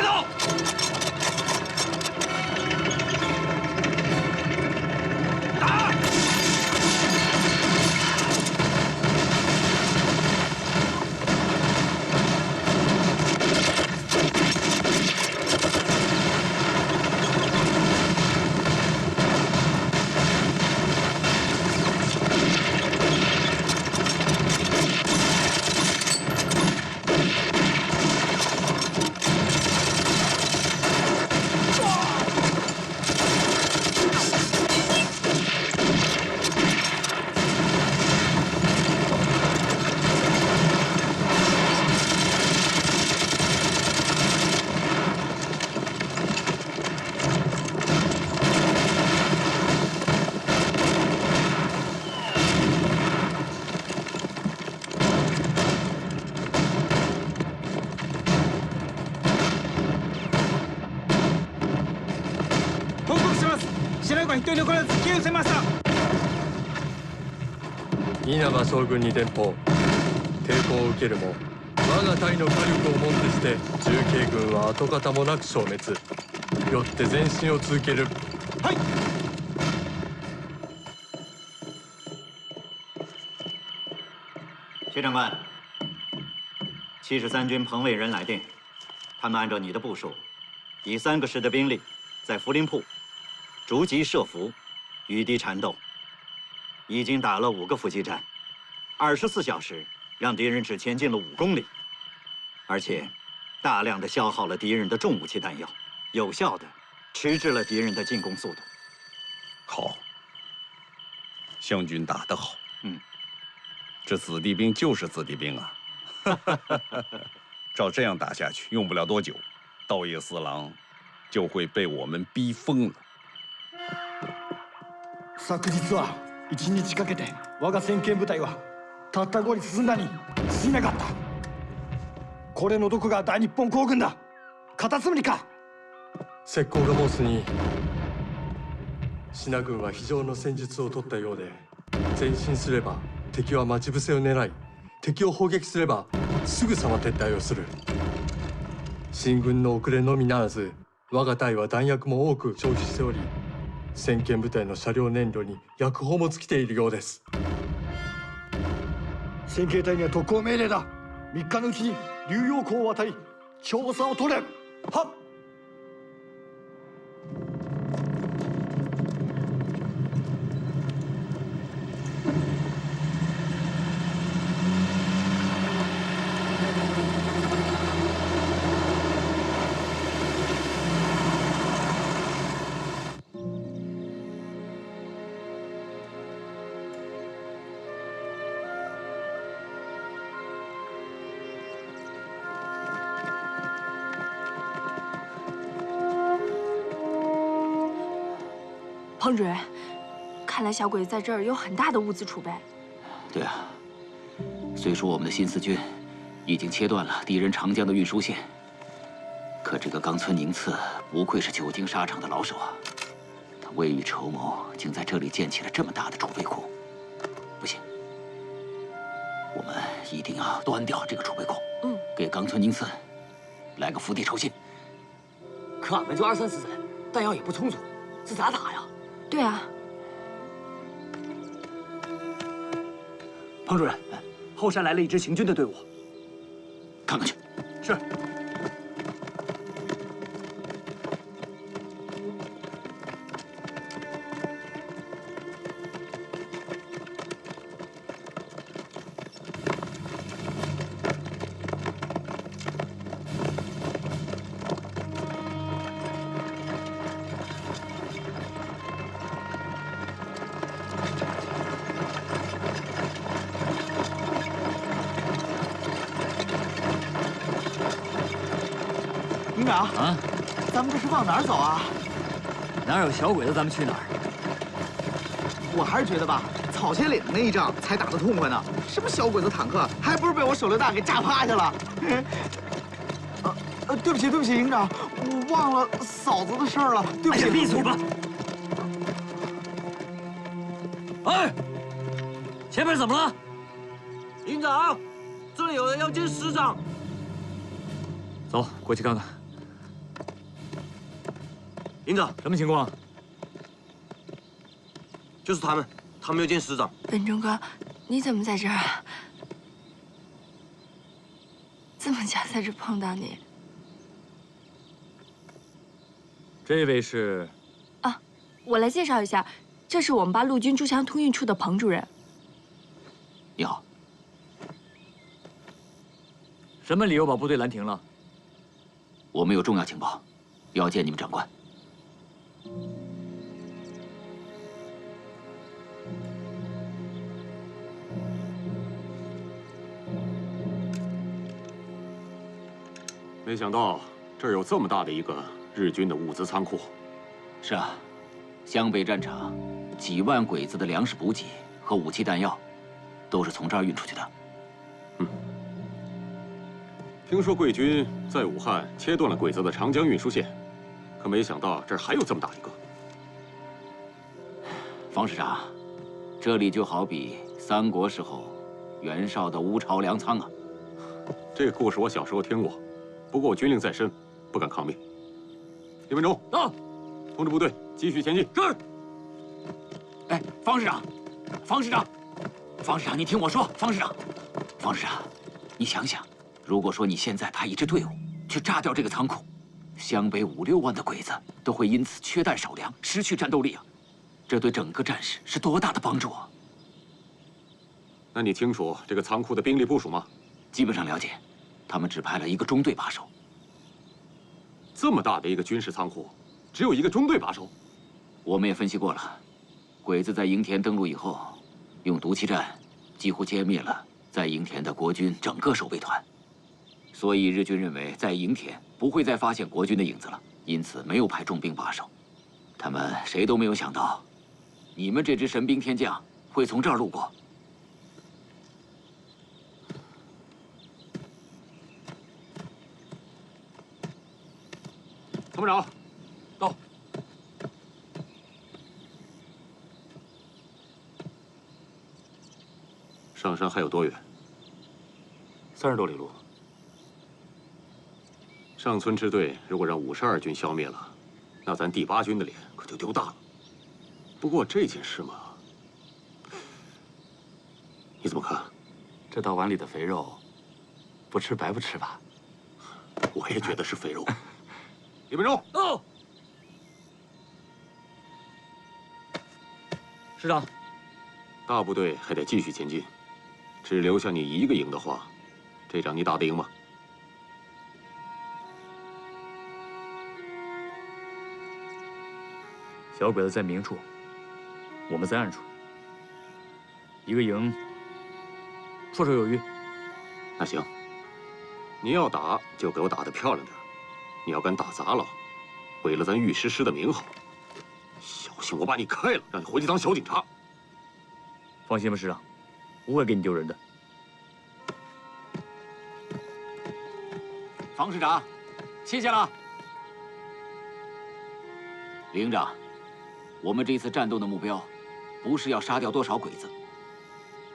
站住！打！一人残らず突き寄せました。稲葉将軍に伝報。抵抗を受けるも我が隊の火力をもってして重慶軍は跡形もなく消滅。よって前進を続ける。はい。薛长官，73军彭卫人来电，他们按照你的部署，以3个师的兵力，在涪陵铺逐级设伏，与敌缠斗。已经打了5个伏击战，24小时让敌人只前进了5公里，而且大量的消耗了敌人的重武器弹药，有效的迟滞了敌人的进攻速度。好，湘军打得好。这子弟兵就是子弟兵啊！照这样打下去，用不了多久，道叶四郎就会被我们逼疯了。昨日は1日かけて我が先遣部隊はたった5里進んだに過ぎなかった。これのどこが大日本皇軍だ。カタツムリか。石膏が申すに信軍は非常の戦術を取ったようで、前進すれば敵は待ち伏せを狙い、敵を砲撃すればすぐさま撤退をする。進軍の遅れのみならず我が隊は弾薬も多く消費しており、先遣部隊の車両燃料に薬砲も尽きているようです。先遣隊には特攻命令だ。3日のうちに龍陽湖を渡り調査を取れ。はっ。彭主任，看来小鬼子在这儿有很大的物资储备。对啊，虽说我们的新四军已经切断了敌人长江的运输线，可这个冈村宁次不愧是久经沙场的老手啊！他未雨绸缪，竟在这里建起了这么大的储备库。不行，我们一定要端掉这个储备库。给冈村宁次来个釜底抽薪。可俺们就2、30人，弹药也不充足，这咋打呀？对啊，彭主任，后山来了一支行军的队伍，看看去。是。营长啊，咱们这是往哪儿走啊？哪有小鬼子，咱们去哪儿？我还是觉得吧，草千里那一仗才打得痛快呢。什么小鬼子坦克，还不是被我手榴弹给炸趴下了。对不起，对不起，营长，我忘了嫂子的事儿了。对不起，闭嘴吧！哎，前面怎么了？营长，这里有人要见师长。走，过去看看。营长，什么情况？就是他们没有见师长。本忠哥，你怎么在这儿啊？这么巧在这碰到你。这位是？啊，我来介绍一下，这是我们巴陆军驻强通运处的彭主任。你好。什么理由把部队拦停了？我们有重要情报，要见你们长官。没想到这儿有这么大的一个日军的物资仓库。是啊，湘北战场几万鬼子的粮食补给和武器弹药，都是从这儿运出去的。听说贵军在武汉切断了鬼子的长江运输线，可没想到这儿还有这么大一个。方师长，这里就好比三国时候袁绍的乌巢粮仓啊。这个故事我小时候听过，不过我军令在身，不敢抗命。李文忠，到，通知部队继续前进。是。哎，方师长，方师长，方师长，你听我说，方师长，方师长，你想想。如果说你现在派一支队伍去炸掉这个仓库，湘北5、6万的鬼子都会因此缺弹少粮，失去战斗力啊！这对整个战事是多大的帮助啊！那你清楚这个仓库的兵力部署吗？基本上了解，他们只派了一个中队把守。这么大的一个军事仓库，只有一个中队把守？我们也分析过了，鬼子在营田登陆以后，用毒气弹几乎歼灭了在营田的国军整个守备团。所以日军认为在营田不会再发现国军的影子了，因此没有派重兵把守。他们谁都没有想到，你们这支神兵天将会从这儿路过。参谋长，到。上山还有多远？30多里路。上村支队如果让52军消灭了，那咱第8军的脸可就丢大了。不过这件事嘛，你怎么看？这道碗里的肥肉，不吃白不吃吧？我也觉得是肥肉。李文忠，到。师长，大部队还得继续前进，只留下你一个营的话，这仗你打得赢吗？小鬼子在明处，我们在暗处，一个营绰绰有余。那行，你要打就给我打得漂亮点，你要敢打砸了，毁了咱御师师的名号，小心我把你开了，让你回去当小警察。放心吧，师长，不会给你丢人的。方师长，谢谢了。李营长。我们这次战斗的目标，不是要杀掉多少鬼子，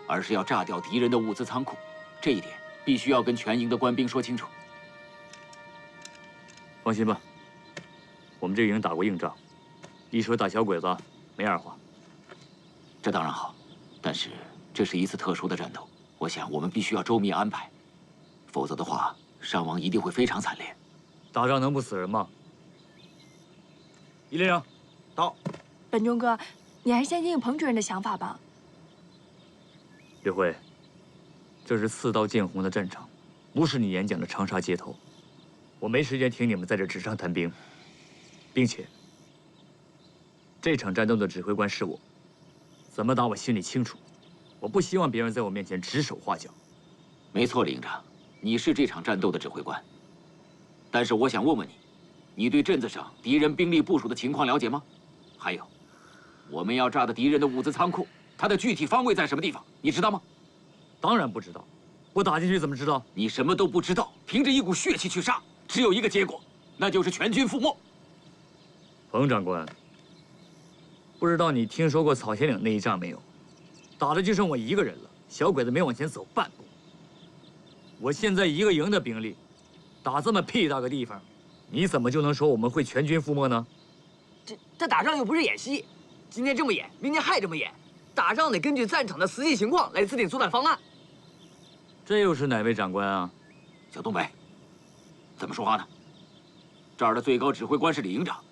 而是要炸掉敌人的物资仓库。这一点必须要跟全营的官兵说清楚。放心吧，我们这个营打过硬仗，一说打小鬼子没二话。这当然好，但是这是一次特殊的战斗，我想我们必须要周密安排，否则的话，伤亡一定会非常惨烈。打仗能不死人吗？一连长，到。本忠哥，你还是先听听彭主任的想法吧。岳辉，这是刺刀见红的战场，不是你演讲的长沙街头。我没时间听你们在这纸上谈兵，并且这场战斗的指挥官是我，怎么打我心里清楚。我不希望别人在我面前指手画脚。没错，李营长，你是这场战斗的指挥官。但是我想问问你，你对镇子上敌人兵力部署的情况了解吗？还有，我们要炸的敌人的物资仓库，它的具体方位在什么地方？你知道吗？当然不知道，我打进去怎么知道？你什么都不知道，凭着一股血气去杀，只有一个结果，那就是全军覆没。彭长官，不知道你听说过草鞋岭那一仗没有？打的就剩我一个人了，小鬼子没往前走半步。我现在一个营的兵力，打这么屁大个地方，你怎么就能说我们会全军覆没呢？这打仗又不是演戏，今天这么演，明天还这么演。打仗得根据战场的实际情况来制定作战方案。这又是哪位长官啊？小东北，怎么说话呢？这儿的最高指挥官是李营长。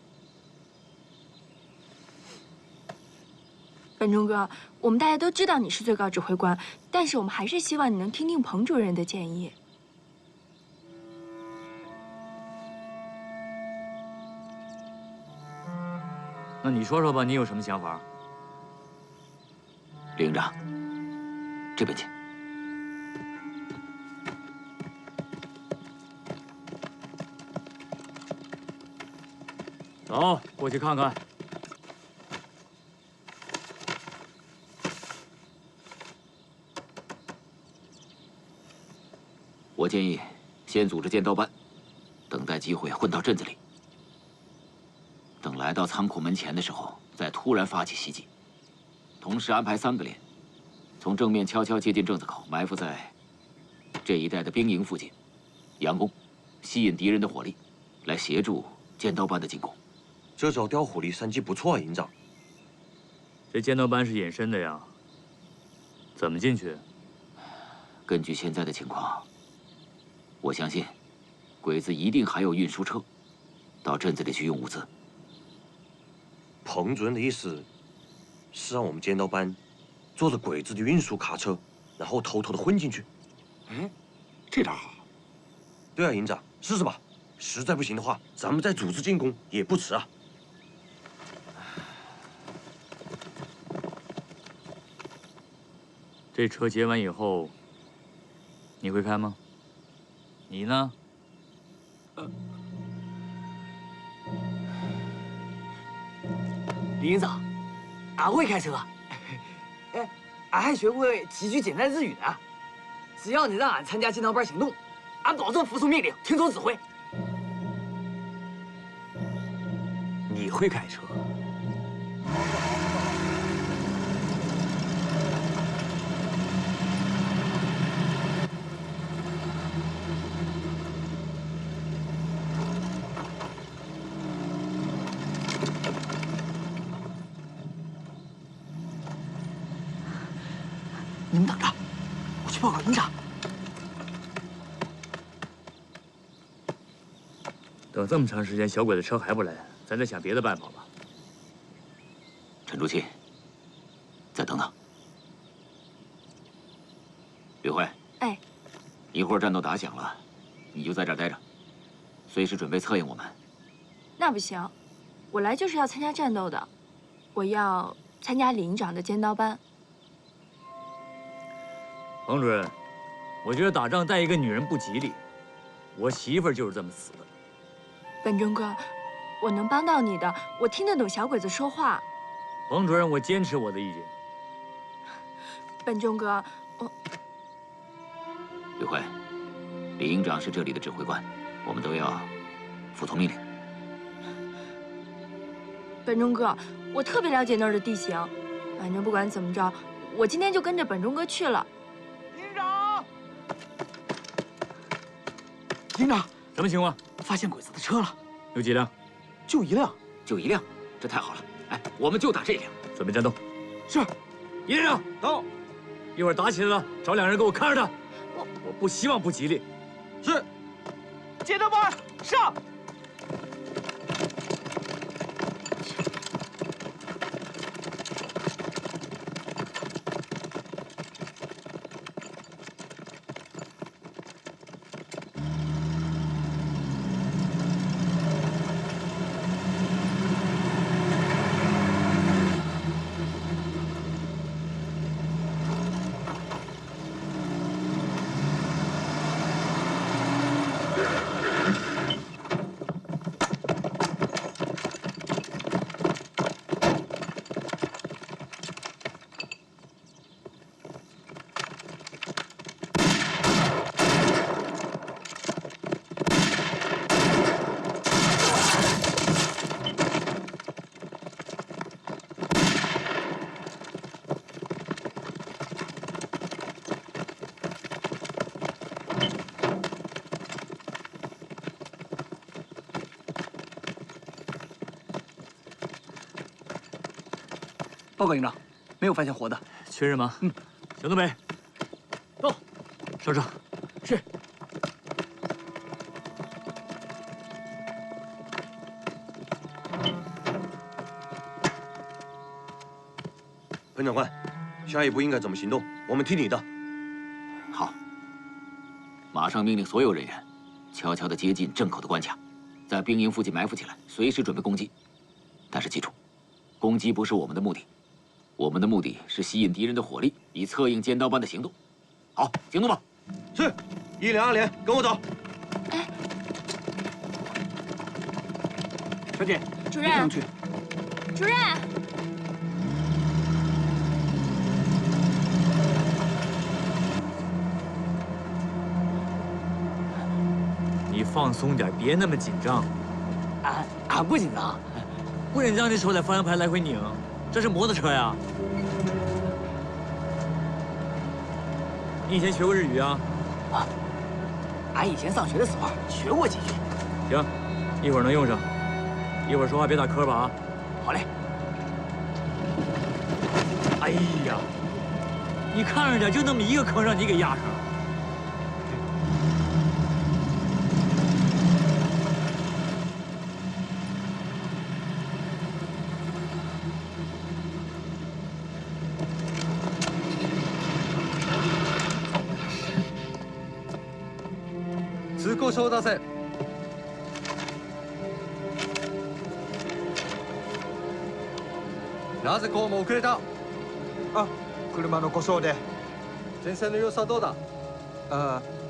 本忠哥，我们大家都知道你是最高指挥官，但是我们还是希望你能听听彭主任的建议。那你说说吧，你有什么想法？李营长，这边请。走，过去看看。我建议先组织剑刀班，等待机会混到镇子里。等来到仓库门前的时候，再突然发起袭击。同时安排3个连，从正面悄悄接近正子口，埋伏在这一带的兵营附近，佯攻，吸引敌人的火力，来协助剑刀班的进攻。这招调虎离山计不错啊，营长。这剑刀班是隐身的呀，怎么进去？根据现在的情况，我相信鬼子一定还有运输车，到镇子里去用物资。彭主任的意思是让我们剑刀班坐着鬼子的运输卡车，然后偷偷的混进去。这招好。对啊，营长，试试吧。实在不行的话，咱们再组织进攻也不迟啊。这车劫完以后，你会开吗？你呢？李营长，俺会开车，哎，俺还学会几句简单日语呢。只要你让俺参加剑刀班行动，俺保证服从命令，听从指挥。你会开车？你们等着，我去报告营长。等这么长时间，小鬼子车还不来，咱再想别的办法吧。陈竹清，再等等。吕慧，哎，一会儿战斗打响了，你就在这儿待着，随时准备策应我们。那不行，我来就是要参加战斗的，我要参加李营长的尖刀班。彭主任，我觉得打仗带一个女人不吉利，我媳妇儿就是这么死的。本忠哥，我能帮到你的，我听得懂小鬼子说话。彭主任，我坚持我的意见。本忠哥，吕慧，李营长是这里的指挥官，我们都要服从命令。本忠哥，我特别了解那儿的地形，反正不管怎么着，我今天就跟着本忠哥去了。营长，什么情况？发现鬼子的车了，有几辆？就一辆。就一辆，这太好了！哎，我们就打这辆。准备战斗。是。营长到。一会儿打起来了，找2人给我看着他。我不希望不吉利。是。尖刀班上。报告营长，没有发现活的。确认吗？小东北，到，上车。是。彭长官，下一步应该怎么行动？我们听你的。好，马上命令所有人员悄悄地接近镇口的关卡，在兵营附近埋伏起来，随时准备攻击。但是记住，攻击不是我们的目的，我们的目的是吸引敌人的火力，以策应尖刀班的行动。好，行动吧。是，1连2连，跟我走。哎，小姐，主任，上去。主任。你放松点，别那么紧张。俺不紧张，不紧张，你手在方向盘来回拧，这是摩托车呀。你以前学过日语啊？俺以前上学的时候学过几句。行，一会儿能用上。一会儿说话别打磕巴啊。好嘞。哎呀，你看着点，就那么一个坑让你给压上了。通行証を出せ。なぜこうも遅れた？あ、車の故障で。前線の様子はどうだ？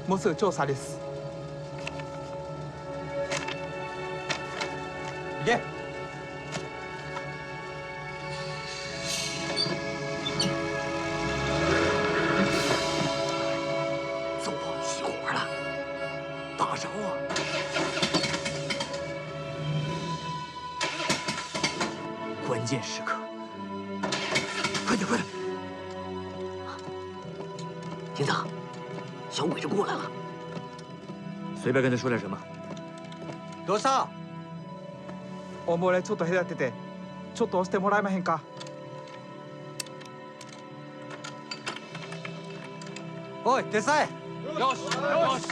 もうすぐ調査です。行け。走啊，熄火了，打着啊！关键时刻，快点，快点！营长，小鬼子过来了。随便跟他说点什么。どうした？おもれちょっと隔てて、ちょっと押してもらえまへんか。おい、手伝え。よし、よし。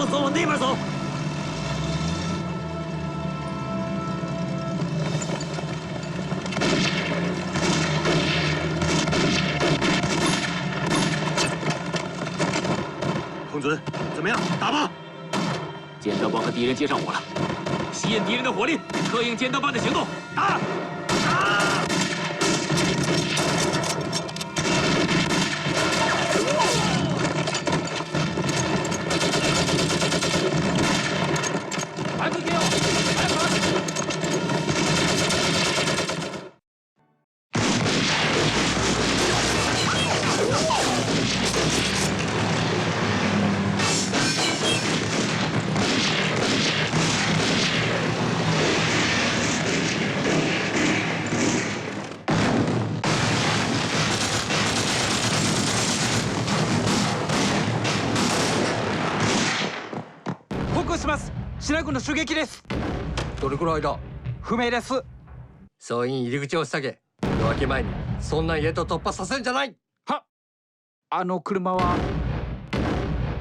走，往那边走。彭准，怎么样？打吧！尖刀帮和敌人接上火了，吸引敌人的火力，策应尖刀帮的行动。打！白軍の襲撃です。どれくらいだ？不明です。総員入り口を塞げ。夜明け前にそんな家と突破させんじゃない。は、あの車は。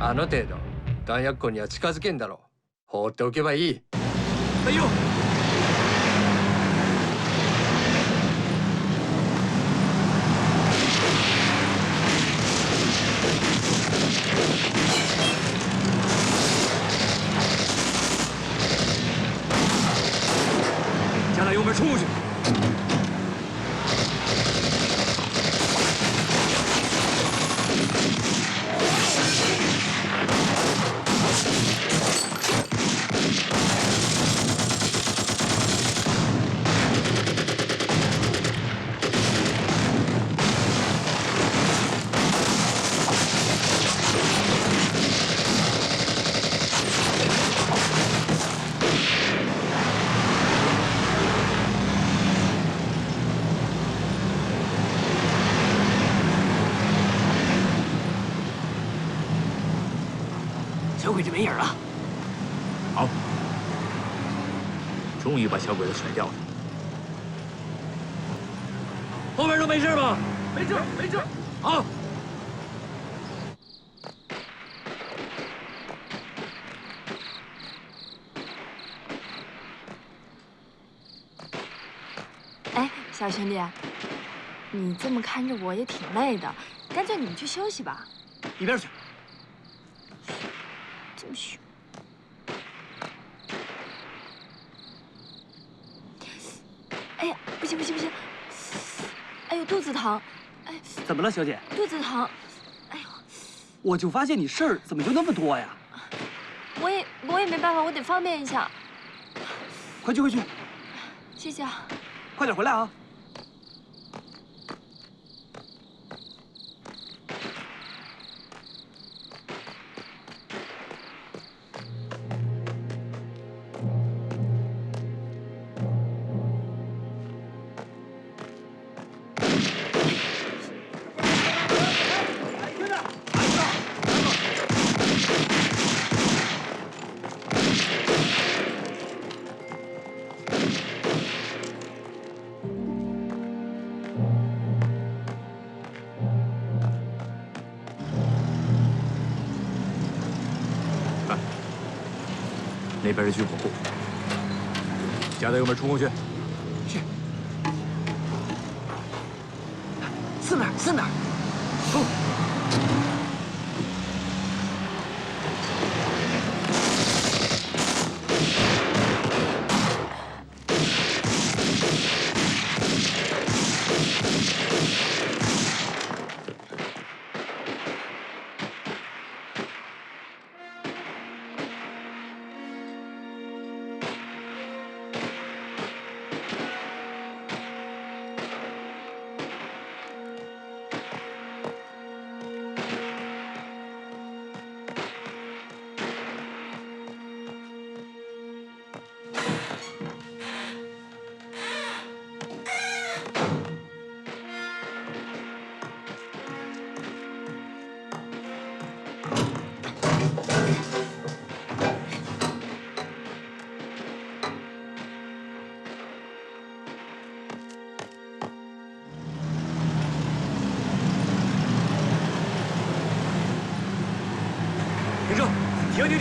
あの程度弾薬庫には近づけんだろう。放っておけばいい。はいよ。加大油门冲过去！小鬼子没影了。好，终于把小鬼子甩掉了。后边都没事吧？没事，没事。好。哎，小兄弟，你这么看着我也挺累的，干脆你们去休息吧。一边去。这么凶。哎呀，不行不行不行！哎呦，肚子疼！哎，怎么了，小姐？肚子疼！哎呦，我就发现你事儿怎么就那么多呀？我也没办法，我得方便一下。快去快去！谢谢啊。快点回来啊！那边是军火库，加大油门冲过去。去。四面，四面，冲！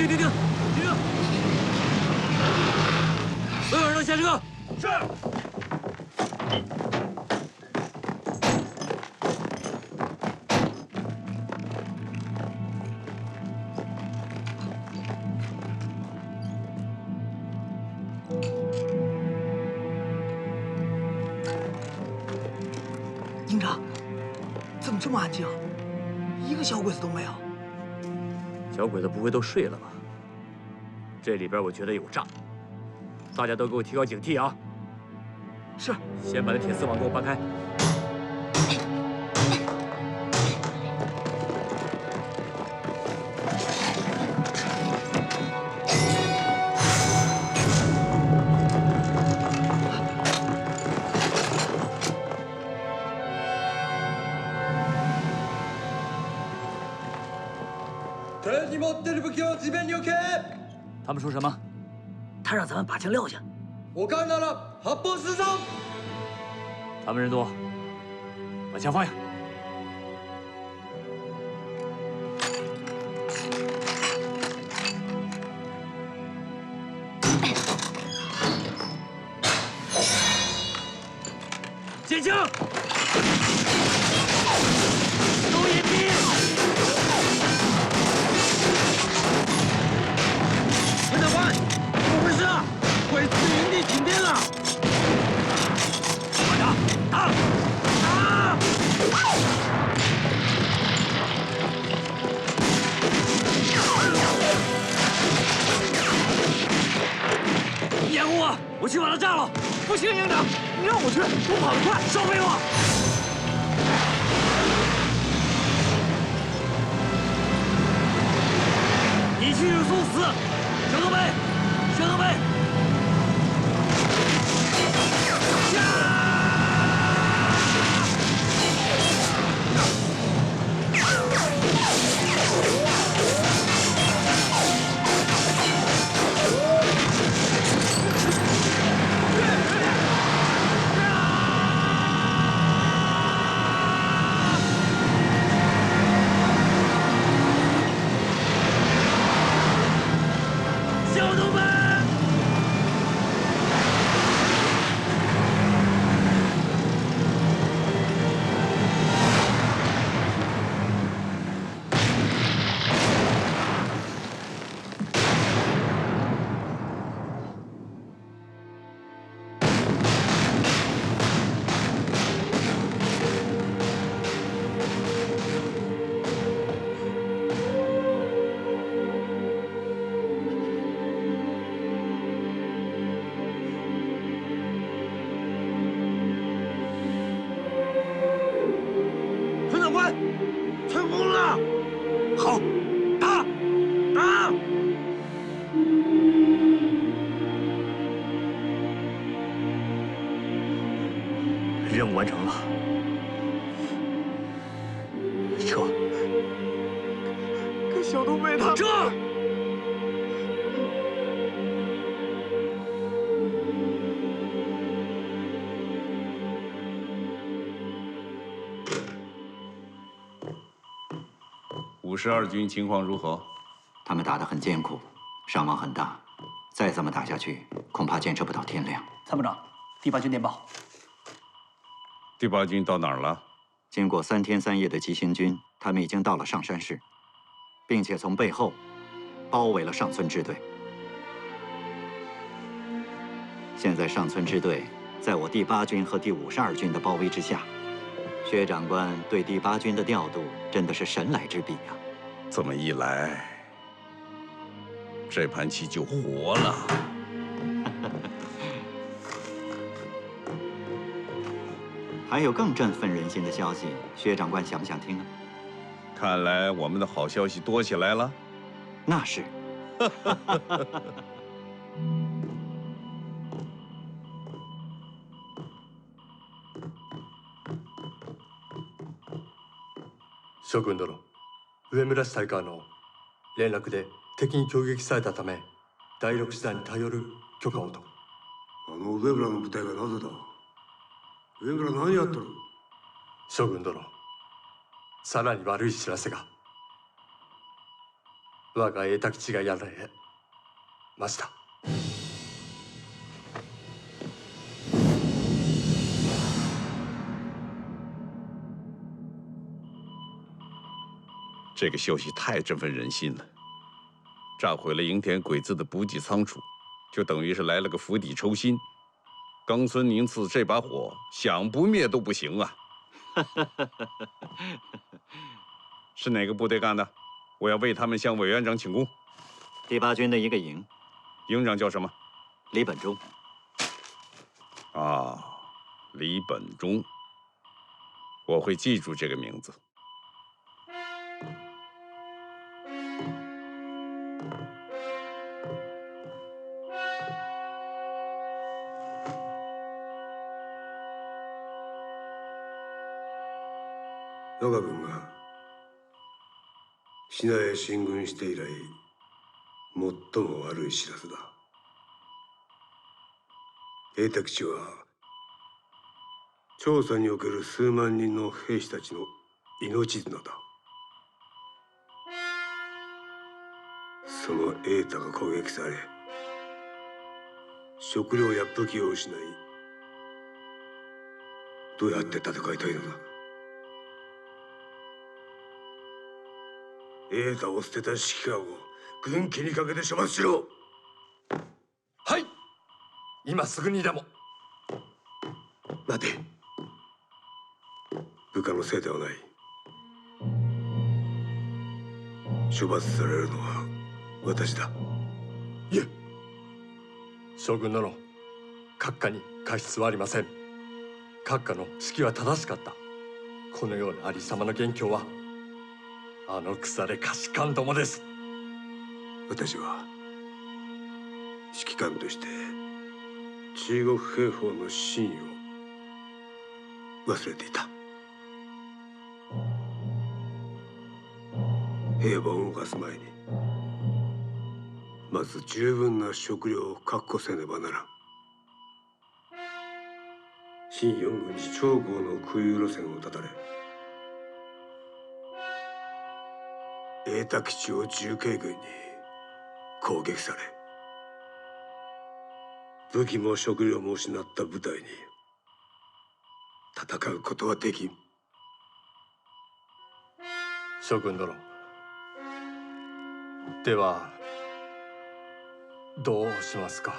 停车！停！所有人都下车！是。营长，怎么这么安静？一个小鬼子都没有。小鬼子不会都睡了吧？这里边我觉得有诈，大家都给我提高警惕啊！是。先把那铁丝网给我搬开。他们说什么？他让咱们把枪撂下。我干到了，発砲するぞ！他们人多，把枪放下。捡枪！收野兵！陈长官，怎么回事啊？鬼子营地停电了！快打！打！打！你掩护我，我去把它炸了。不行，营长，你让我去，我跑得快。少废话！你去就送死！向东北，向东北！小奴被他。这。52军情况如何？他们打得很艰苦，伤亡很大，再这么打下去，恐怕坚持不到天亮。参谋长，第8军电报。第8军到哪儿了？经过3天3夜的急行军，他们已经到了上山市，并且从背后包围了上村支队。现在上村支队在我第8军和第52军的包围之下，薛长官对第8军的调度真的是神来之笔呀！这么一来，这盘棋就活了。还有更振奋人心的消息，薛长官想不想听啊？看来我们的好消息多起来了。那是。諸君殿、上村支隊からの連絡で敵に攻撃されたため、第6師団に頼る許可をと。上村の部隊がなぜだ。上村何やっとる。将軍殿、さらに悪い知らせが。我が栄太基地がやられました。这个消息太振奋人心了，炸毁了营田鬼子的补给仓储，就等于是来了个釜底抽薪。冈村宁次这把火想不灭都不行啊！是哪个部队干的？我要为他们向委员长请功。第8军的一个营，营长叫什么？李本忠。啊，李本忠，我会记住这个名字。我が軍が信濃へ進軍して以来最も悪い知らせだ。栄太基地は調査における数万人の兵士たちの命綱だ。その栄太が攻撃され食料や武器を失い、どうやって戦いたいのだ。栄太を捨てた指揮官を軍機にかけて処罰しろ。はい、今すぐにでも。待て。部下のせいではない。処罰されるのは私だ。いえ、将軍殿、閣下に過失はありません。閣下の指揮は正しかった。このようなありさまの元凶はあの腐れ下士官どもです。私は指揮官として中国兵法の真意を忘れていた。兵を動かす前にまず十分な食料を確保せねばならん。新四軍地長江の空輸路線を断たれ、栄太基地を重慶軍に攻撃され、武器も食料も失った部隊に戦うことはできん。将軍殿、ではどうしますか。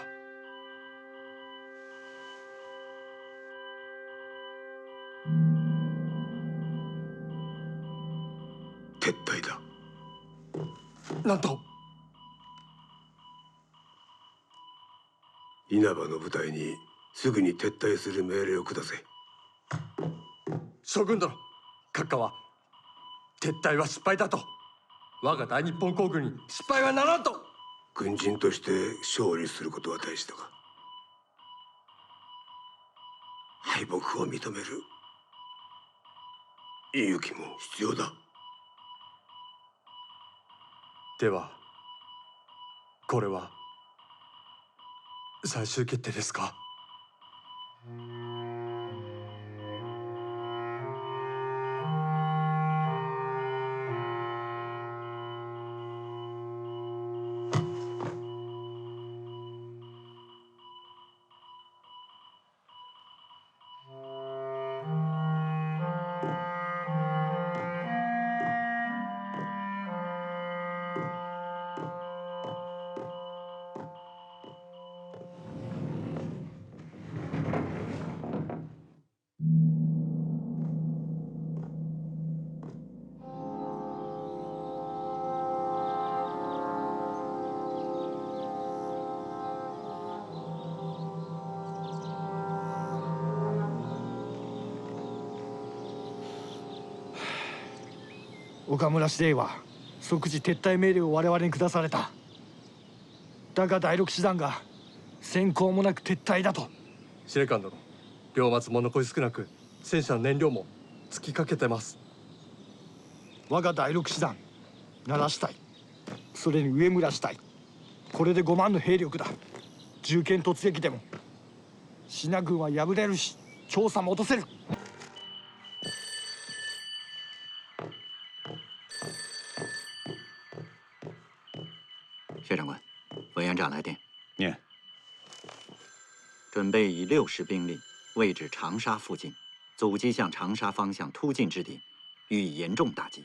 撤退だ。なんと。稲葉の部隊にすぐに撤退する命令を下せ。将軍殿、閣下は撤退は失敗だと、我が大日本皇軍に失敗はならんと。軍人として勝利することは大事だが、敗北を認める勇気も必要だ。ではこれは最終決定ですか？岡村司令は即時撤退命令を我々に下された。だが第六師団が閃光もなく撤退だと。司令官殿、両松も残り少なく戦車の燃料も尽きかけてます。我が第六師団奈良支隊、それに上村支隊、これで5万の兵力だ。銃剣突撃でも信濃軍は敗れるし調査も落とせる。薛长官，委员长来电。念。准备以6师兵力位置长沙附近，阻击向长沙方向突进之敌，予以严重打击。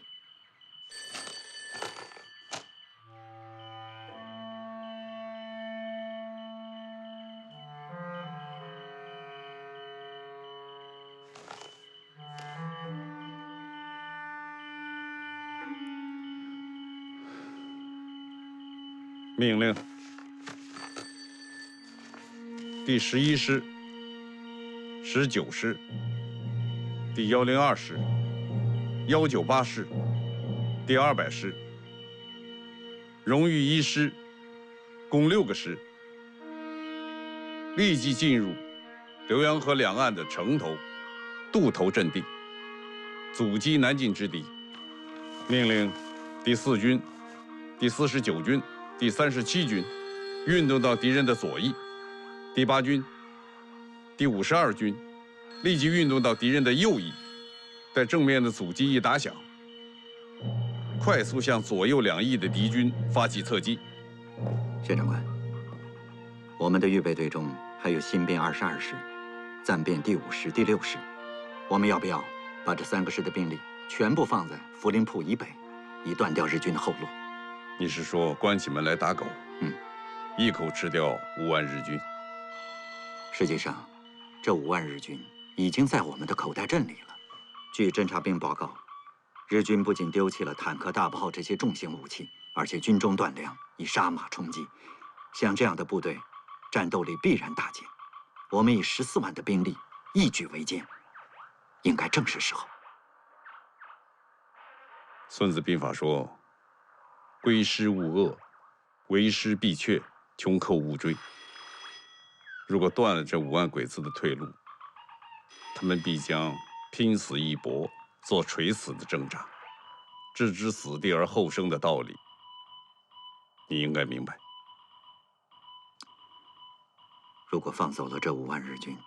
命令第11师、19师、第102师、198师、第200师、荣誉1师，共6个师，立即进入浏阳河两岸的城头、渡头阵地，阻击南进之敌。命令第4军、第49军、第37军运动到敌人的左翼，第8军、第52军立即运动到敌人的右翼，在正面的阻击一打响，快速向左右两翼的敌军发起侧击。薛长官，我们的预备队中还有新编22师、暂编第5师、第6师，我们要不要把这3个师的兵力全部放在涪陵铺以北，以断掉日军的后路？你是说关起门来打狗？一口吃掉5万日军。实际上，这5万日军已经在我们的口袋阵里了。据侦察兵报告，日军不仅丢弃了坦克、大炮这些重型武器，而且军中断粮，以杀马充饥。像这样的部队，战斗力必然大减。我们以14万的兵力一举围歼，应该正是时候。孙子兵法说：“归师勿遏，为师必却，穷寇勿追。”如果断了这5万鬼子的退路，他们必将拼死一搏，做垂死的挣扎。置之死地而后生的道理，你应该明白。如果放走了这5万日军，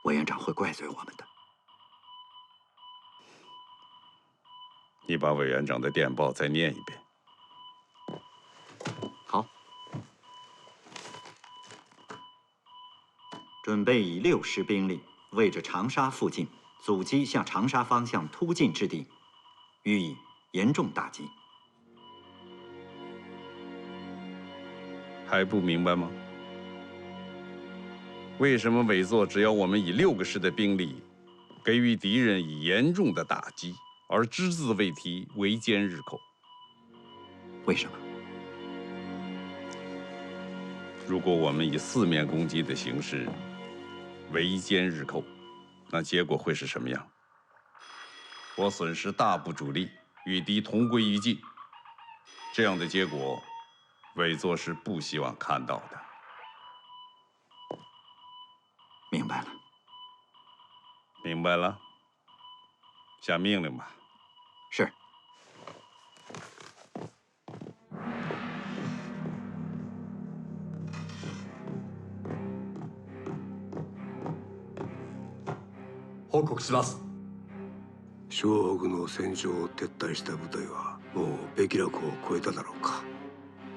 委员长会怪罪我们的。你把委员长的电报再念一遍。好。准备以6师兵力位置长沙附近，阻击向长沙方向突进之敌，予以严重打击。还不明白吗？为什么委座只要我们以6个师的兵力，给予敌人以严重的打击，而只字未提围歼日寇？为什么？如果我们以4面攻击的形式围歼日寇，那结果会是什么样？我损失大部主力，与敌同归于尽。这样的结果，委座是不希望看到的。明白了。明白了。下命令吧。是。報告します。湘北の戦場を撤退した部隊はもうべき楽を超えただろうか。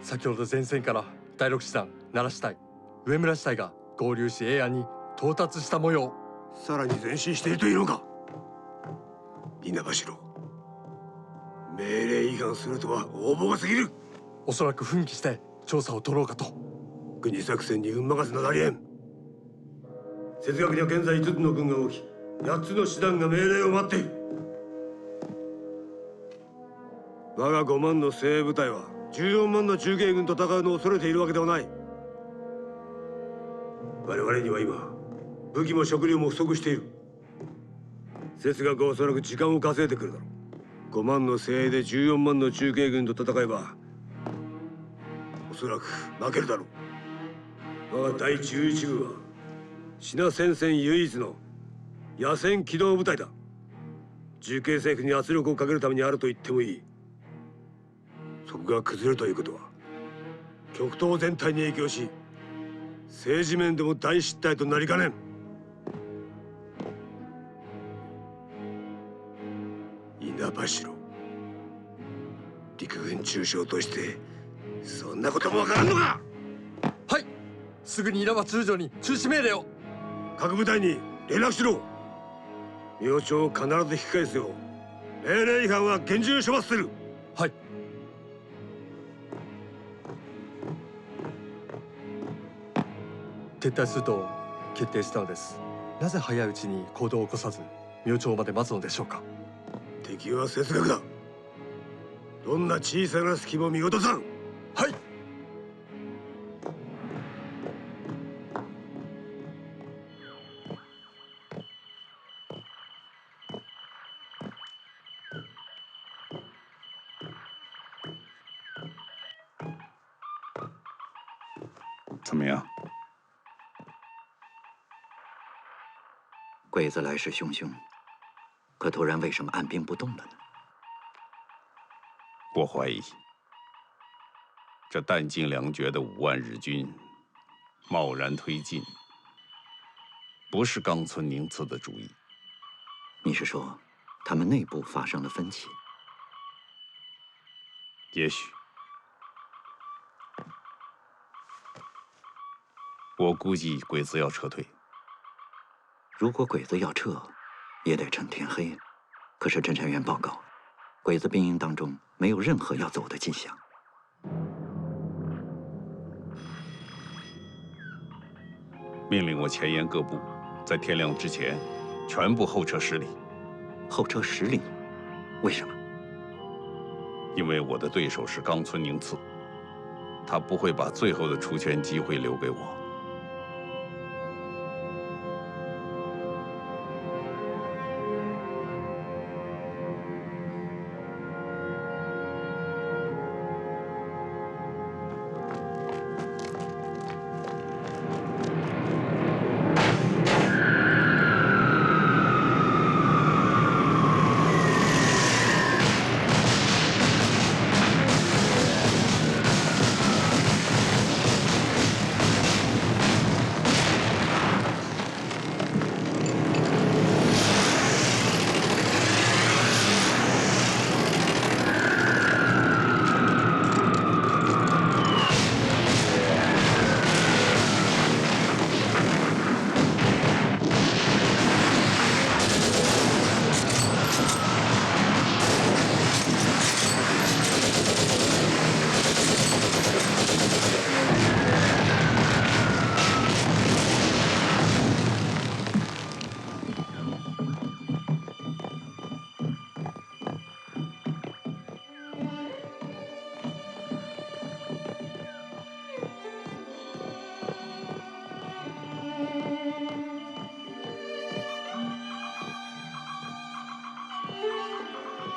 先ほど前線から第6師団奈良支隊、上村支隊が合流し永安に到達した模様。さらに前進しているというのか。稲葉城、命令違反するとは横暴が過ぎる。おそらく奮起して調査を取ろうかと。軍事作戦に運任せなどありえん。節学には現在5つの軍が動き、8つの師団が命令を待っている。我が5万の精鋭部隊は14万の中継軍と戦うのを恐れているわけではない。我々には今武器も食料も不足している。節学はおそらく時間を稼いでくるだろう。5万の精鋭で14万の中継軍と戦えばおそらく負けるだろう。我が第11部は支那戦線唯一の野戦機動部隊だ。重慶政府に圧力をかけるためにあると言ってもいい。そこが崩れるということは極東全体に影響し、政治面でも大失態となりかねん。稲葉城、陸軍中将としてそんなこともわからんのか。はい、すぐに稲葉中将に中止命令を。各部隊に連絡しろ。明朝を必ず引き返すよう命令違反は厳重処罰する。はい。撤退すると決定したのです。なぜ早いうちに行動を起こさず明朝まで待つのでしょうか。敵は節学だ。どんな小さな隙も見落とさん。はい。怎么样？鬼子来势汹汹，可突然为什么按兵不动了呢？我怀疑，这弹尽粮绝的5万日军贸然推进，不是冈村宁次的主意。你是说，他们内部发生了分歧？也许。我估计鬼子要撤退。如果鬼子要撤，也得趁天黑。可是侦察员报告，鬼子兵营当中没有任何要走的迹象。命令我前沿各部，在天亮之前，全部后撤10里。后撤10里？为什么？因为我的对手是冈村宁次，他不会把最后的出拳机会留给我。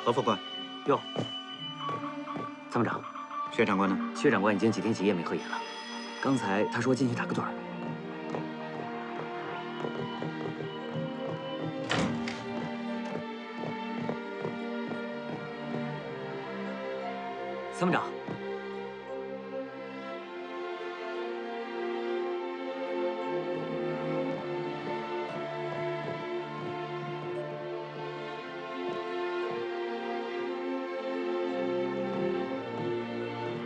何副官，哟，参谋长，薛长官呢？薛长官已经几天几夜没合眼了。刚才他说进去打个盹儿。参谋长，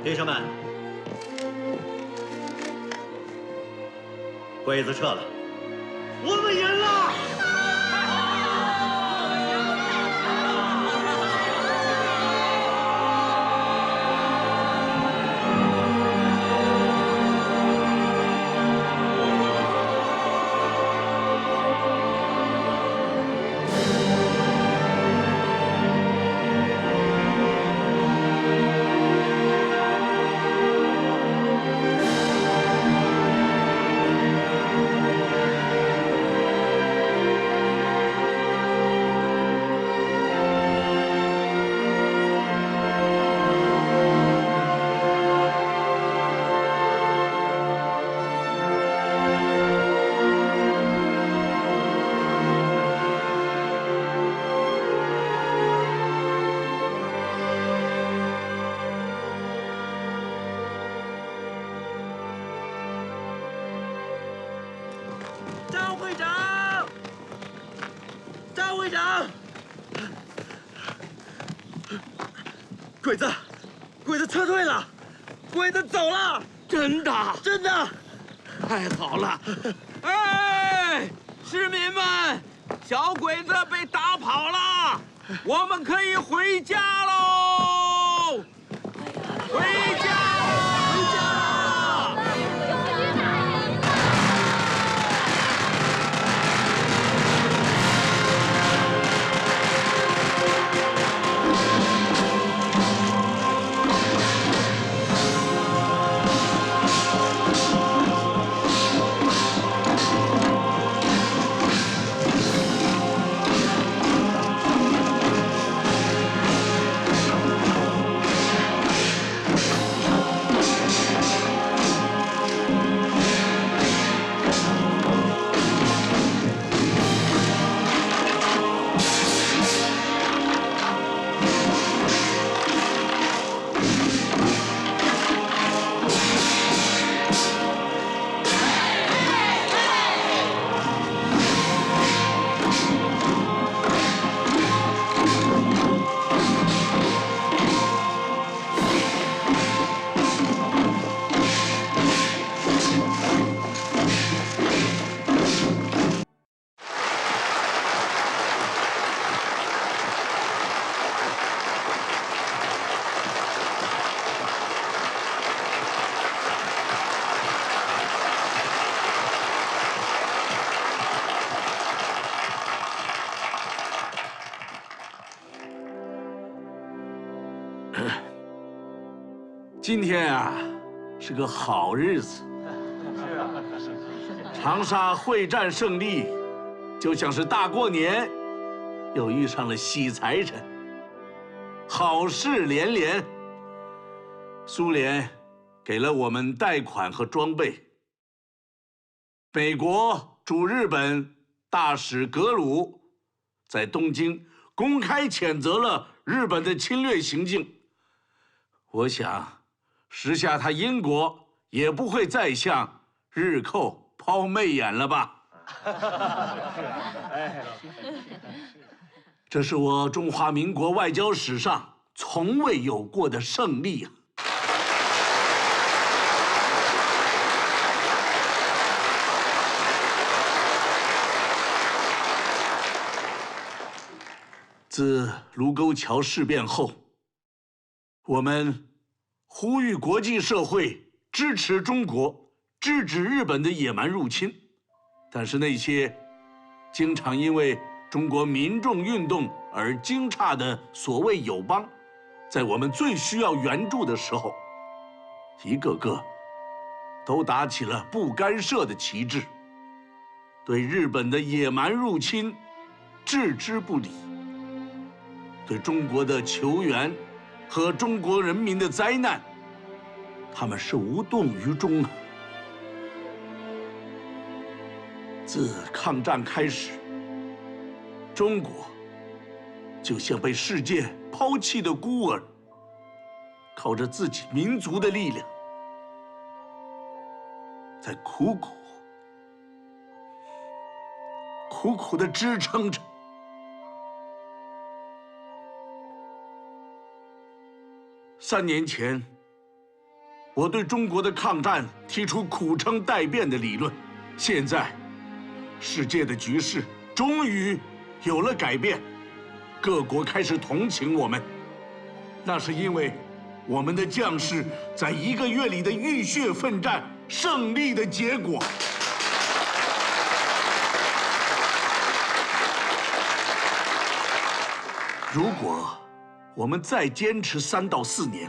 弟兄们，鬼子撤了，我们赢了！张会长，张会长，鬼子撤退了，鬼子走了，真的，真的，太好了！哎，市民们，小鬼子被打跑了，我们可以回家喽！回家！回家！今天啊，是个好日子。长沙会战胜利，就像是大过年，又遇上了喜财神，好事连连。苏联给了我们贷款和装备，美国驻日本大使格鲁在东京公开谴责了日本的侵略行径。我想，时下他英国也不会再向日寇抛媚眼了吧？这是我中华民国外交史上从未有过的胜利啊！自卢沟桥事变后，我们呼吁国际社会支持中国，制止日本的野蛮入侵。但是那些经常因为中国民众运动而惊诧的所谓友邦，在我们最需要援助的时候，一个个都打起了不干涉的旗帜，对日本的野蛮入侵置之不理，对中国的求援和中国人民的灾难，他们是无动于衷啊！自抗战开始，中国就像被世界抛弃的孤儿，靠着自己民族的力量，在苦苦地支撑着。3年前，我对中国的抗战提出苦撑待变的理论。现在，世界的局势终于有了改变，各国开始同情我们。那是因为我们的将士在1个月里的浴血奋战胜利的结果。如果我们再坚持3到4年，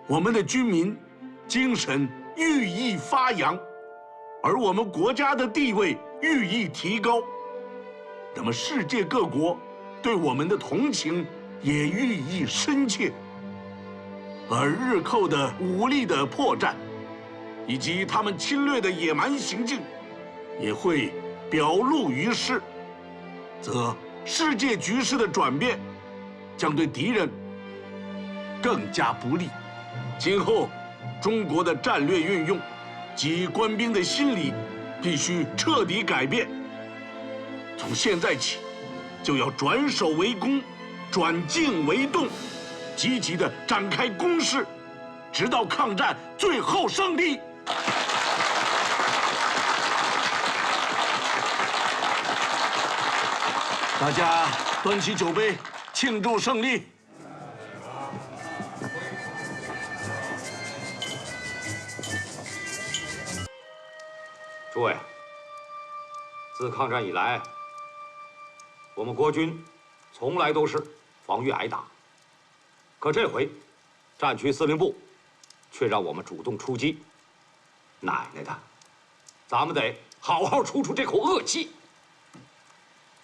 我们的军民精神愈益发扬，而我们国家的地位愈益提高，那么世界各国对我们的同情也愈益深切，而日寇的武力的破绽，以及他们侵略的野蛮行径，也会表露于世，则世界局势的转变将对敌人更加不利。今后，中国的战略运用及官兵的心理必须彻底改变。从现在起，就要转守为攻，转静为动，积极地展开攻势，直到抗战最后胜利。大家端起酒杯，庆祝胜利！诸位，自抗战以来，我们国军从来都是防御挨打，可这回战区司令部却让我们主动出击。奶奶的，咱们得好好出这口恶气。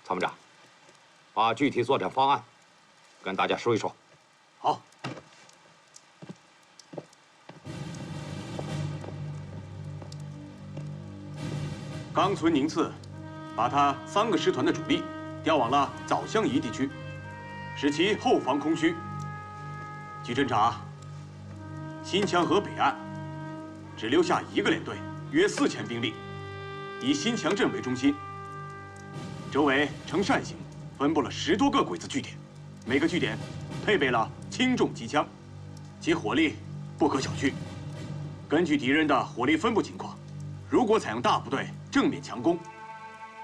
参谋长，把具体作战方案跟大家说一说。好。冈村宁次把他3个师团的主力调往了枣香宜地区，使其后方空虚。据侦查，新墙河北岸只留下1个连队，约4000兵力，以新墙镇为中心，周围呈扇形，分布了10多个鬼子据点，每个据点配备了轻重机枪，其火力不可小觑。根据敌人的火力分布情况，如果采用大部队正面强攻，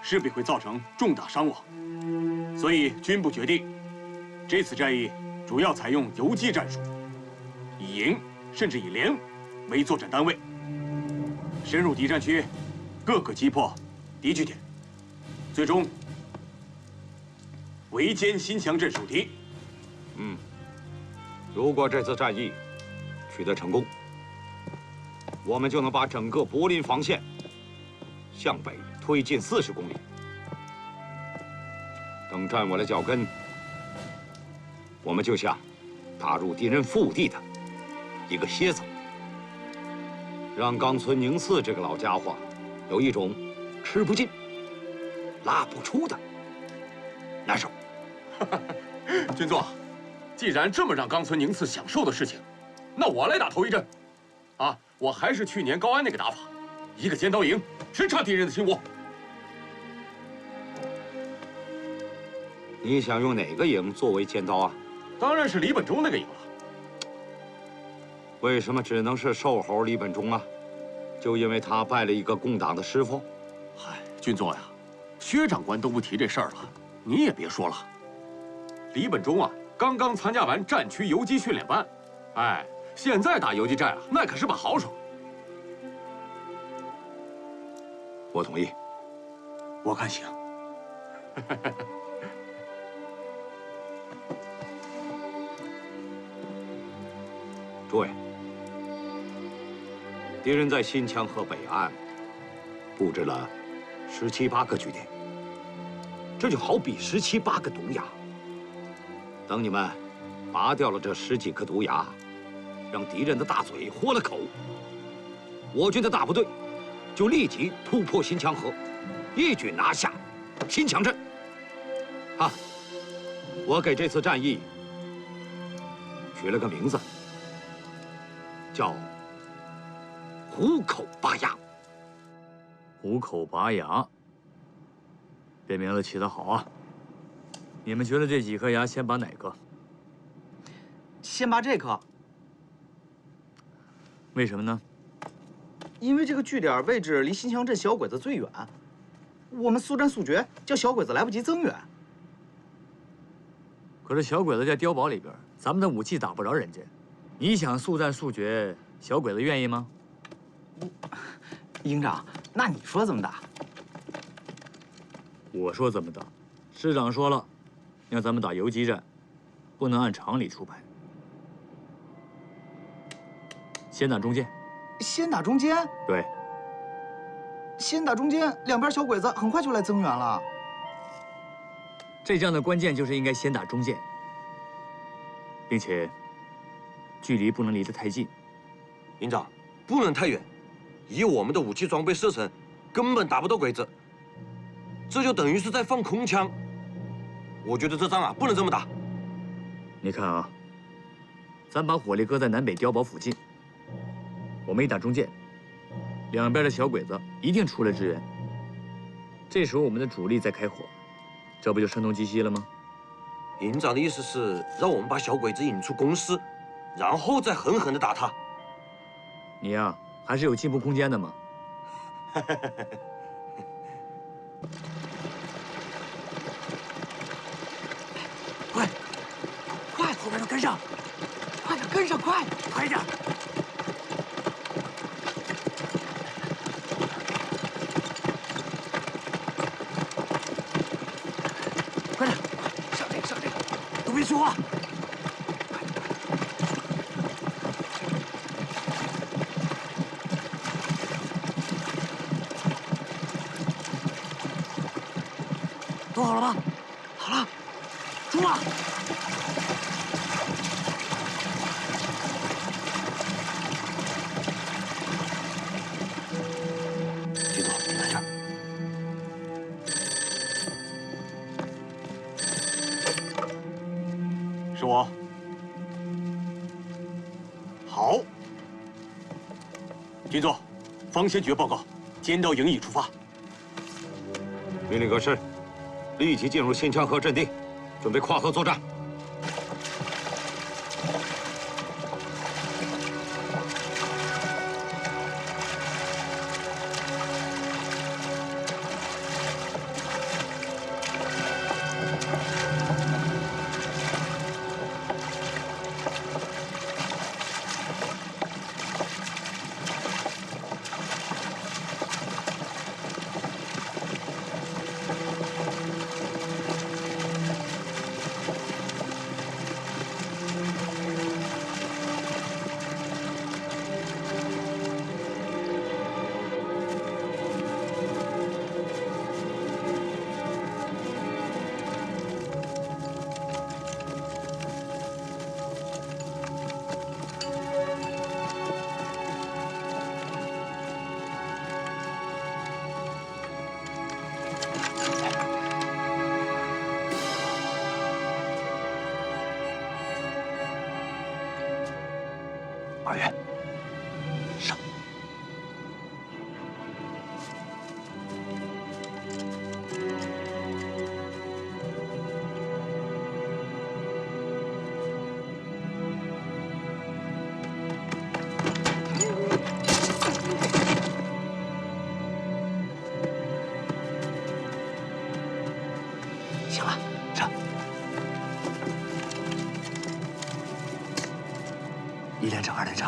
势必会造成重大伤亡。所以军部决定，这次战役主要采用游击战术，以营甚至以连为作战单位，深入敌占区，各个击破敌据点，最终围歼新墙镇守敌。如果这次战役取得成功，我们就能把整个柏林防线向北推进40公里。等站稳了脚跟，我们就像打入敌人腹地的一个蝎子，让冈村宁次这个老家伙有一种吃不进、拉不出的难受。军座，既然这么让冈村宁次享受的事情，那我来打头一阵。啊，我还是去年高安那个打法，一个尖刀营，直插敌人的心窝。你想用哪个营作为尖刀啊？当然是李本忠那个营了。为什么只能是瘦猴李本忠啊？就因为他拜了一个共党的师傅？嗨，军座呀，薛长官都不提这事儿了，你也别说了。李本忠啊，刚刚参加完战区游击训练班，哎，现在打游击战啊，那可是把好手。我同意。我看行。诸位，敌人在新墙河北岸布置了17、18个据点，这就好比17、18个毒牙。等你们拔掉了这10几颗毒牙，让敌人的大嘴豁了口，我军的大部队就立即突破新墙河，一举拿下新墙镇。啊，我给这次战役取了个名字，叫虎口拔牙。虎口拔牙，这名字起得好啊！你们觉得这几颗牙先拔哪个？先拔这颗。为什么呢？因为这个据点位置离新乡镇小鬼子最远，我们速战速决，叫小鬼子来不及增援。可是小鬼子在碉堡里边，咱们的武器打不着人家。你想速战速决，小鬼子愿意吗？营长，那你说怎么打？我说怎么打？师长说了，让咱们打游击战，不能按常理出牌。先打中间。先打中间？对。先打中间，两边小鬼子很快就来增援了。这仗的关键就是应该先打中间，并且距离不能离得太近。营长，不能太远，以我们的武器装备射程，根本打不到鬼子，这就等于是在放空枪。我觉得这仗啊，不能这么打。你看啊，咱把火力搁在南北碉堡附近，我们一打中间，两边的小鬼子一定出来支援。这时候我们的主力在开火，这不就声东击西了吗？营长的意思是让我们把小鬼子引出攻势，然后再狠狠地打他。你呀，还是有进步空间的嘛。快，快，后边都跟上，快点跟上，快，快点！快点，上这个，上这个，都别说话。都好了吧？好了，出发！金总，你在这儿。是我。好。军座，方先觉报告，尖刀营已出发。命令各师，立即进入新墙河阵地，准备跨河作战。二元，上！行了，上！一连整，二连整。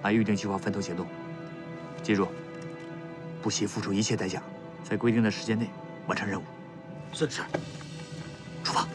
按预定计划分头行动，记住，不惜付出一切代价，在规定的时间内完成任务。是。出发。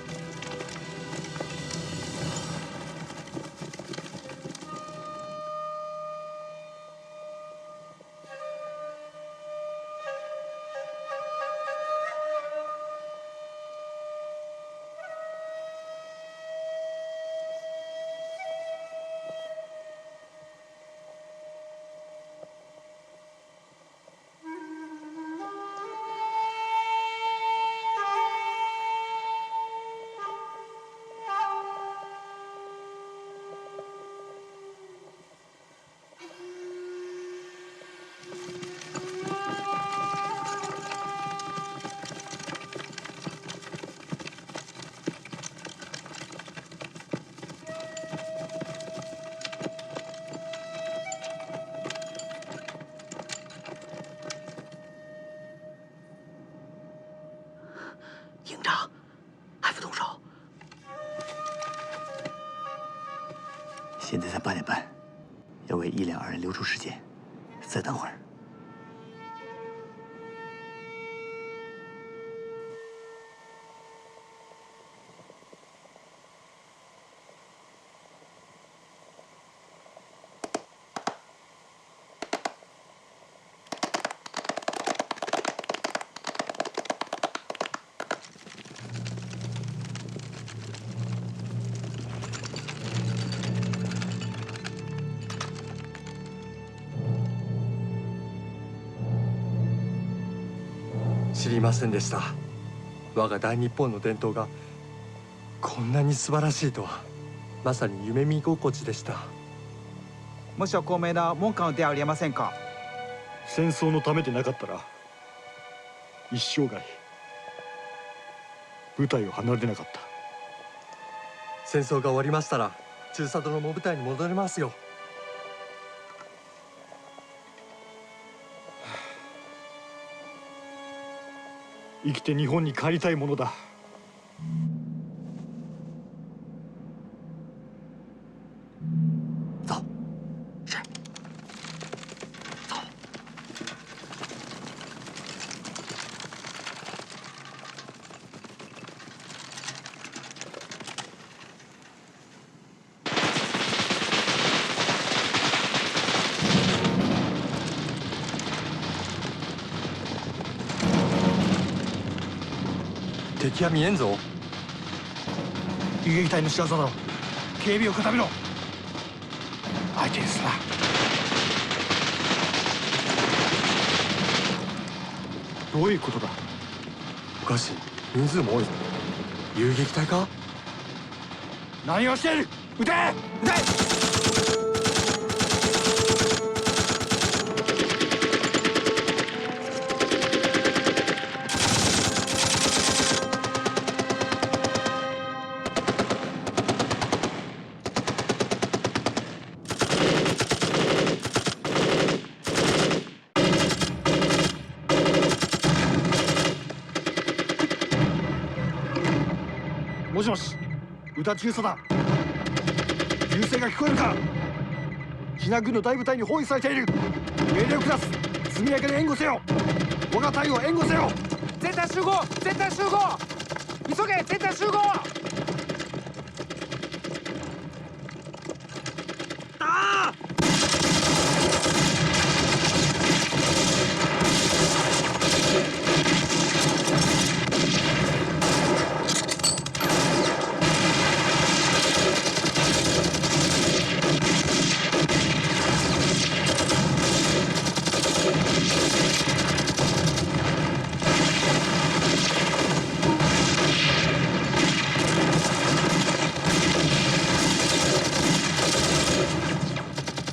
现在才8点半，要为1两2人留出时间。再等会儿。 知りませんでした。我が大日本の伝統がこんなに素晴らしいとは、まさに夢見心地でした。もしは高名な門下の出ありえませんか。戦争のためでなかったら一生涯舞台を離れなかった。戦争が終わりましたら中佐殿も舞台に戻れますよ。生きて日本に帰りたいものだ。走，是。走。敵は見えんぞ。遊撃隊の仕業だろ。警備を固めろ。相手にすな。どういうことだ。おかしい。人数も多いぞ。遊撃隊か。何をしている。撃て。撃て。 もしもし、歌中佐だ。銃声が聞こえるか。シナ軍の大部隊に包囲されている。命令を下す。速やかに援護せよ。我が隊を援護せよ。全体集合。全体集合。急げ。全体集合。打！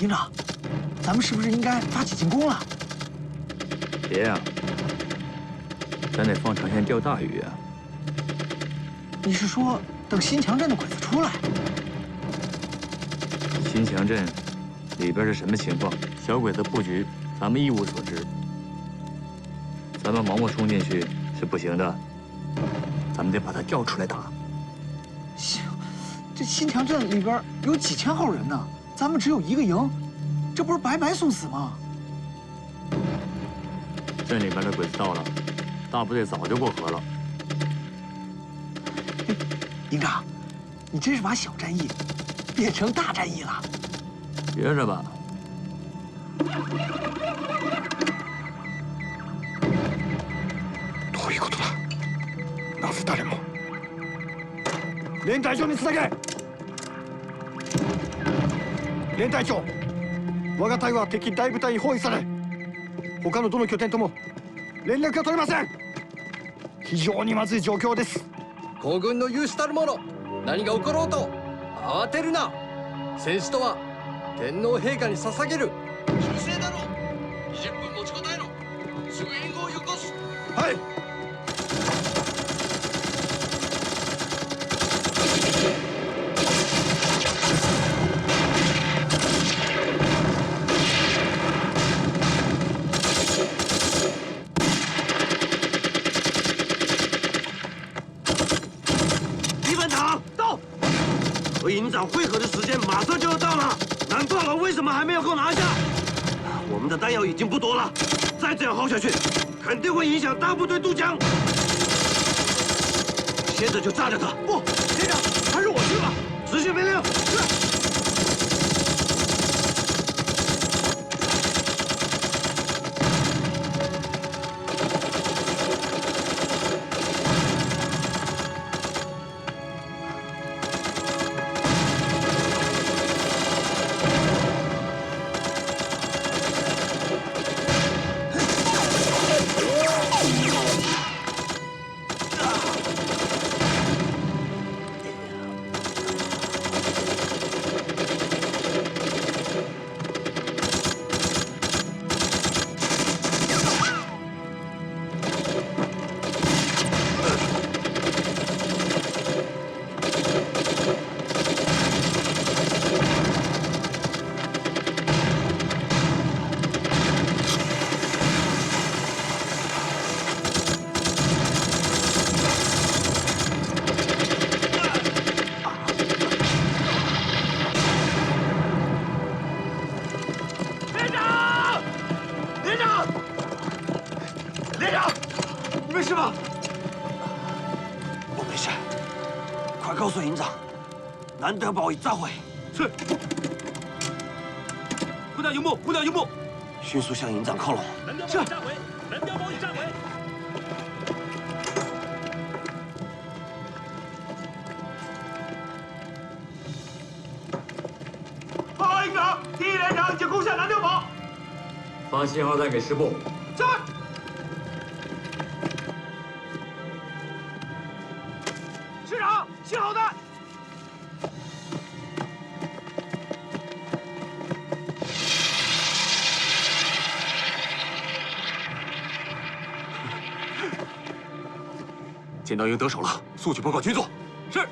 营长，咱们是不是应该发起进攻了？别呀，咱得放长线钓大鱼啊！你是说等新强镇的鬼子出来？新强镇里边是什么情况？小鬼子布局，咱们一无所知。咱们盲目冲进去是不行的，咱们得把他调出来打。行，这新强镇里边有几千号人呢。 咱们只有一个营，这不是白白送死吗？镇里边的鬼子到了，大部队早就过河了。营长，你真是把小战役变成大战役了。学着吧。どういうことだ。なぜ誰も。連隊長につなげ。 連隊長、我が隊は敵大部隊に包囲され、他のどの拠点とも連絡が取れません。非常にまずい状況です。皇軍の有志たる者、何が起ころうと慌てるな。戦士とは天皇陛下に捧げる忠誠だろう。20分持ちこたえろ。すぐ援護をよこす。はい。 和营长会合的时间马上就要到了。们还没有够拿下。我们的弹药已经不多了，再这样耗下去，肯定会影响大部队渡江。现在就炸着他！不，连长，还是我去吧。执行命令。是。 难得保一炸毁。是。部长营部，部长营部，迅速向营长靠拢。是。蓝标包已炸毁。报告营长，第一连长已经攻下蓝碉堡。发信号弹给师部。是。师长，信号弹。 剑道营得手了，速去报告军座。是。